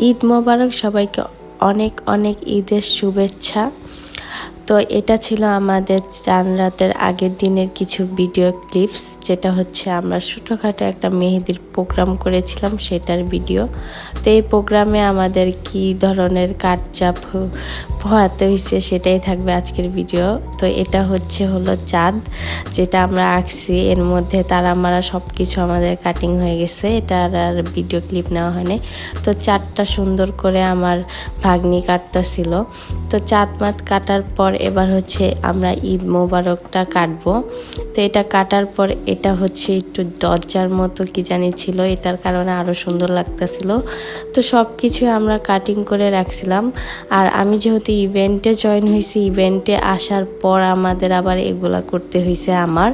ঈদ মোবারক, সবাইকে অনেক অনেক ঈদের শুভেচ্ছা। তো এটা ছিল আমাদের চাঁদ রাতের আগের দিনের কিছু ভিডিও ক্লিপস, যেটা হচ্ছে আমরা ছোটোখাটো একটা মেহেদির প্রোগ্রাম করেছিলাম সেটার ভিডিও। তো এই প্রোগ্রামে আমাদের কি ধরনের কাটচাপ পোহাতে হয়েছে সেটাই থাকবে আজকের ভিডিও। তো এটা হলো চাঁদ, যেটা আমরা আঁকছি, এর মধ্যে তারা মারা সব কিছু আমাদের কাটিং হয়ে গেছে, এটার আর ভিডিও ক্লিপ নেওয়া হয়নি। তো চাঁদটা সুন্দর করে আমার ভাগ্নি কাটতেছিল। তো চাঁদ মাত কাটার পর এবার হচ্ছে আমরা ঈদ মোবারকটা কাটবো। তো এটা কাটার পর এটা হচ্ছে একটু দরজার মতো কি জানি ছিল, এটার কারণে আরও সুন্দর লাগতেছিল। তো সব কিছু আমরা কাটিং করে রাখছিলাম। আর আমি যেহেতু ইভেন্টে জয়েন হয়েছি, ইভেন্টে আসার পর আমাদের আবার এগুলা করতে হয়েছে আমার।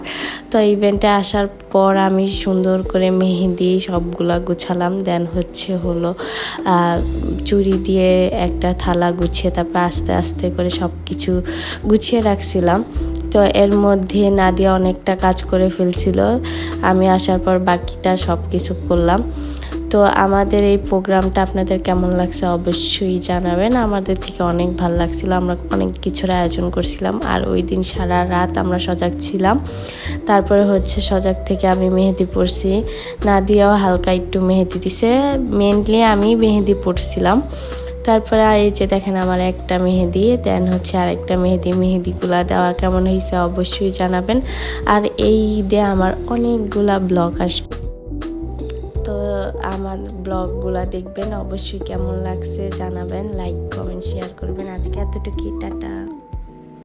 তো ইভেন্টে আসার পর আমি সুন্দর করে মেহেদি সবগুলা গুছালাম, দেন হলো চুড়ি দিয়ে একটা থালা গুছিয়ে তারপর আস্তে আস্তে করে সব কিছু গুছিয়ে রাখছিলাম। তো এর মধ্যে নাদিয়া অনেকটা কাজ করে ফেলছিল, আমি আসার পর বাকিটা সব কিছু করলাম। তো আমাদের এই প্রোগ্রামটা আপনাদের কেমন লাগছে অবশ্যই জানাবেন। আমাদের থেকে অনেক ভালো লাগছিল, আমরা অনেক কিছুর আয়োজন করছিলাম। আর ওই দিন সারা রাত আমরা সজাগ ছিলাম। তারপরে সজাগ থেকে আমি মেহেদি পড়ছি, নাদিয়াও হালকা একটু মেহেদি দিছে, মেনলি আমি মেহেদি পড়ছিলাম। তারপরে এই যে দেখেন আমার একটা মেহেদি, দেন আর একটা মেহেদিগুলা দেওয়া কেমন হয়েছে অবশ্যই জানাবেন। আর এই ঈদে আমার অনেকগুলা ব্লগ আসবে, তো আমার ব্লগগুলা দেখবেন, অবশ্যই কেমন লাগছে জানাবেন, লাইক কমেন্ট শেয়ার করবেন। আজকে এতটুকুই, টাটা।